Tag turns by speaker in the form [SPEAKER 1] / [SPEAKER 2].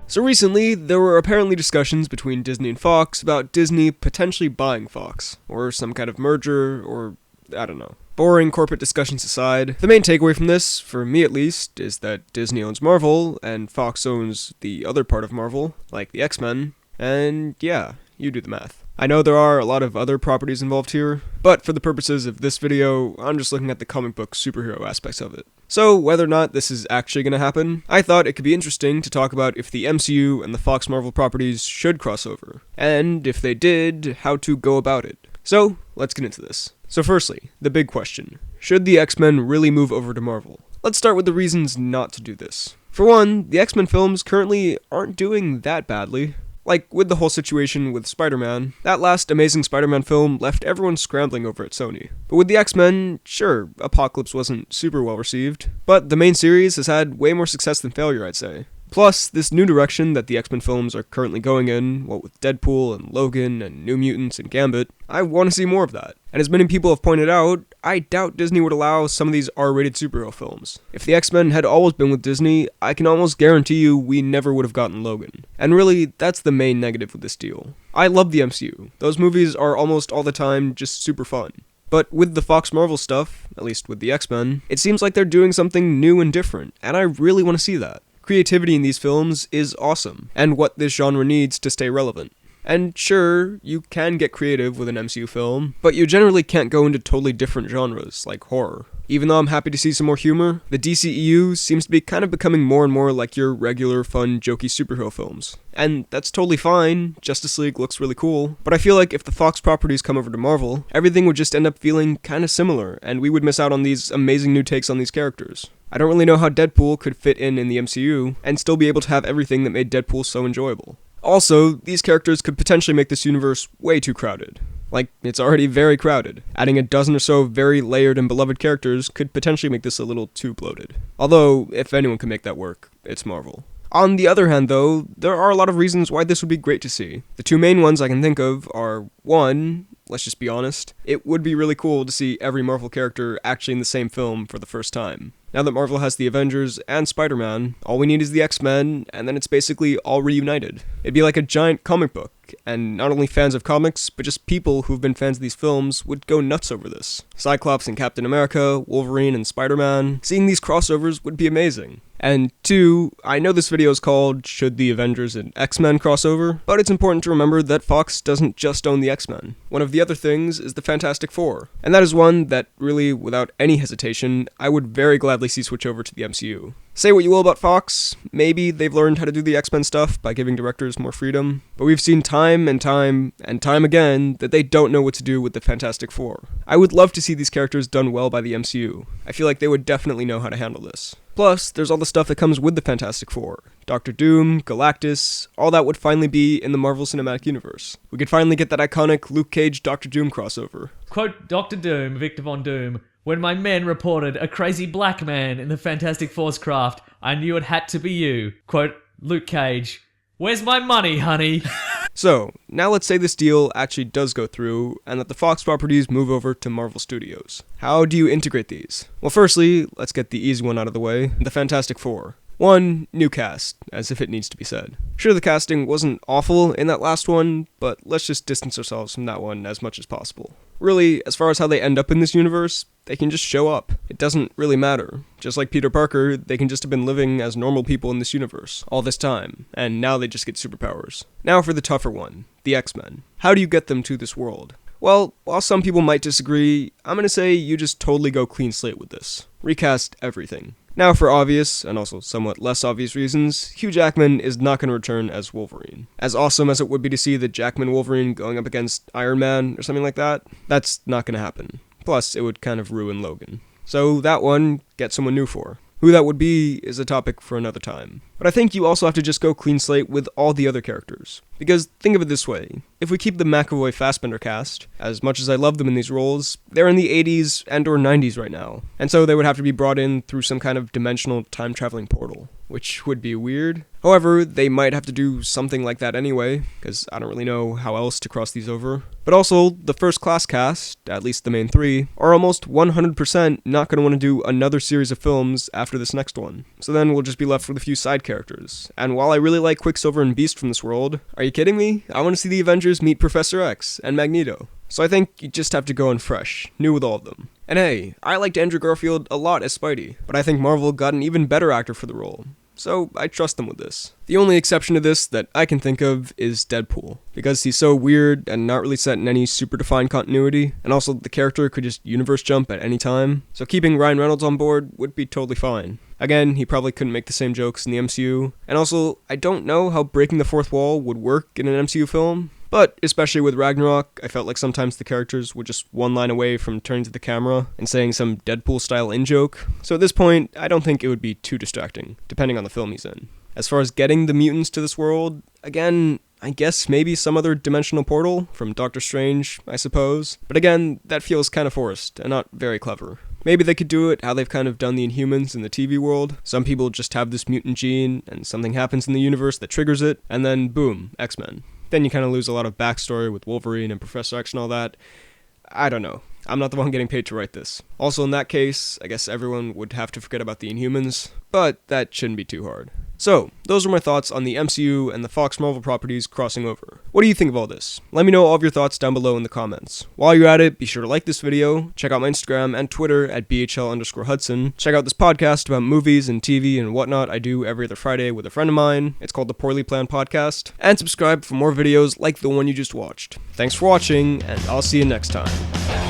[SPEAKER 1] So recently, there were apparently discussions between Disney and Fox about Disney potentially buying Fox, or some kind of merger, or I don't know. Boring corporate discussions aside, the main takeaway from this, for me at least, is that Disney owns Marvel, and Fox owns the other part of Marvel, like the X-Men, and yeah, you do the math. I know there are a lot of other properties involved here, but for the purposes of this video, I'm just looking at the comic book superhero aspects of it. So whether or not this is actually going to happen, I thought it could be interesting to talk about if the MCU and the Fox Marvel properties should cross over, and if they did, how to go about it. So let's get into this. So firstly, the big question. Should the X-Men really move over to Marvel? Let's start with the reasons not to do this. For one, the X-Men films currently aren't doing that badly. Like, with the whole situation with Spider-Man, that last Amazing Spider-Man film left everyone scrambling over at Sony. But with the X-Men, sure, Apocalypse wasn't super well received, but the main series has had way more success than failure, I'd say. Plus, this new direction that the X-Men films are currently going in, what with Deadpool and Logan and New Mutants and Gambit, I want to see more of that. And as many people have pointed out, I doubt Disney would allow some of these R-rated superhero films. If the X-Men had always been with Disney, I can almost guarantee you we never would have gotten Logan. And really, that's the main negative with this deal. I love the MCU. Those movies are almost all the time just super fun. But with the Fox Marvel stuff, at least with the X-Men, it seems like they're doing something new and different, and I really want to see that. Creativity in these films is awesome, and what this genre needs to stay relevant. And sure, you can get creative with an MCU film, but you generally can't go into totally different genres, like horror. Even though I'm happy to see some more humor, the DCEU seems to be kind of becoming more and more like your regular, fun, jokey superhero films. And that's totally fine, Justice League looks really cool, but I feel like if the Fox properties come over to Marvel, everything would just end up feeling kinda similar, and we would miss out on these amazing new takes on these characters. I don't really know how Deadpool could fit in the MCU, and still be able to have everything that made Deadpool so enjoyable. Also, these characters could potentially make this universe way too crowded. Like, it's already very crowded. Adding a dozen or so very layered and beloved characters could potentially make this a little too bloated. Although, if anyone can make that work, it's Marvel. On the other hand, though, there are a lot of reasons why this would be great to see. The two main ones I can think of are, one, let's just be honest, it would be really cool to see every Marvel character actually in the same film for the first time. Now that Marvel has the Avengers and Spider-Man, all we need is the X-Men, and then it's basically all reunited. It'd be like a giant comic book, and not only fans of comics, but just people who've been fans of these films would go nuts over this. Cyclops and Captain America, Wolverine and Spider-Man, seeing these crossovers would be amazing. And two, I know this video is called Should the Avengers and X-Men Crossover, but it's important to remember that Fox doesn't just own the X-Men. One of the other things is the Fantastic Four, and that is one that really, without any hesitation, I would very gladly see switch over to the MCU. Say what you will about Fox, maybe they've learned how to do the X-Men stuff by giving directors more freedom, but we've seen time and time again that they don't know what to do with the Fantastic Four. I would love to see these characters done well by the MCU. I feel like they would definitely know how to handle this. Plus, there's all the stuff that comes with the Fantastic Four. Doctor Doom, Galactus, all that would finally be in the Marvel Cinematic Universe. We could finally get that iconic Luke Cage Doctor Doom crossover.
[SPEAKER 2] Quote Dr. Doom, Victor Von Doom, "When my men reported a crazy black man in the Fantastic Four's craft, I knew it had to be you." Quote Luke Cage, "Where's my money, honey?"
[SPEAKER 1] So, now let's say this deal actually does go through, and that the Fox properties move over to Marvel Studios. How do you integrate these? Well, firstly, let's get the easy one out of the way, the Fantastic Four. One, new cast, as if it needs to be said. Sure, the casting wasn't awful in that last one, but let's just distance ourselves from that one as much as possible. Really, as far as how they end up in this universe, they can just show up. It doesn't really matter. Just like Peter Parker, they can just have been living as normal people in this universe all this time, and now they just get superpowers. Now for the tougher one, the X-Men. How do you get them to this world? Well, while some people might disagree, I'm gonna say you just totally go clean slate with this. Recast everything. Now for obvious, and also somewhat less obvious reasons, Hugh Jackman is not going to return as Wolverine. As awesome as it would be to see the Jackman Wolverine going up against Iron Man or something like that, that's not going to happen. Plus, it would kind of ruin Logan. So that one, get someone new for. Who that would be is a topic for another time. But I think you also have to just go clean slate with all the other characters. Because think of it this way, if we keep the McAvoy-Fassbender cast, as much as I love them in these roles, they're in the 80s and or 90s right now, and so they would have to be brought in through some kind of dimensional time-traveling portal, which would be weird. However, they might have to do something like that anyway, because I don't really know how else to cross these over. But also, the first class cast, at least the main three, are almost 100% not going to want to do another series of films after this next one. So then we'll just be left with a few side characters. And while I really like Quicksilver and Beast from this world, are you kidding me? I want to see the Avengers meet Professor X and Magneto. So I think you just have to go in fresh, new with all of them. And hey, I liked Andrew Garfield a lot as Spidey, but I think Marvel got an even better actor for the role. So I trust them with this. The only exception to this that I can think of is Deadpool, because he's so weird and not really set in any super defined continuity, and also the character could just universe jump at any time, so keeping Ryan Reynolds on board would be totally fine. Again, he probably couldn't make the same jokes in the MCU, and also, I don't know how breaking the fourth wall would work in an MCU film, but especially with Ragnarok, I felt like sometimes the characters were just one line away from turning to the camera and saying some Deadpool-style in-joke, so at this point, I don't think it would be too distracting, depending on the film he's in. As far as getting the mutants to this world, again, I guess maybe some other dimensional portal from Doctor Strange, I suppose, but again, that feels kind of forced and not very clever. Maybe they could do it how they've kind of done the Inhumans in the TV world. Some people just have this mutant gene, and something happens in the universe that triggers it, and then boom, X-Men. Then you kind of lose a lot of backstory with Wolverine and Professor X and all that. I don't know. I'm not the one getting paid to write this. Also, in that case, I guess everyone would have to forget about the Inhumans, but that shouldn't be too hard. So, those are my thoughts on the MCU and the Fox Marvel properties crossing over. What do you think of all this? Let me know all of your thoughts down below in the comments. While you're at it, be sure to like this video, check out my Instagram and Twitter at BHL_Hudson, check out this podcast about movies and TV and whatnot I do every other Friday with a friend of mine. It's called the Poorly Planned Podcast, and subscribe for more videos like the one you just watched. Thanks for watching, and I'll see you next time.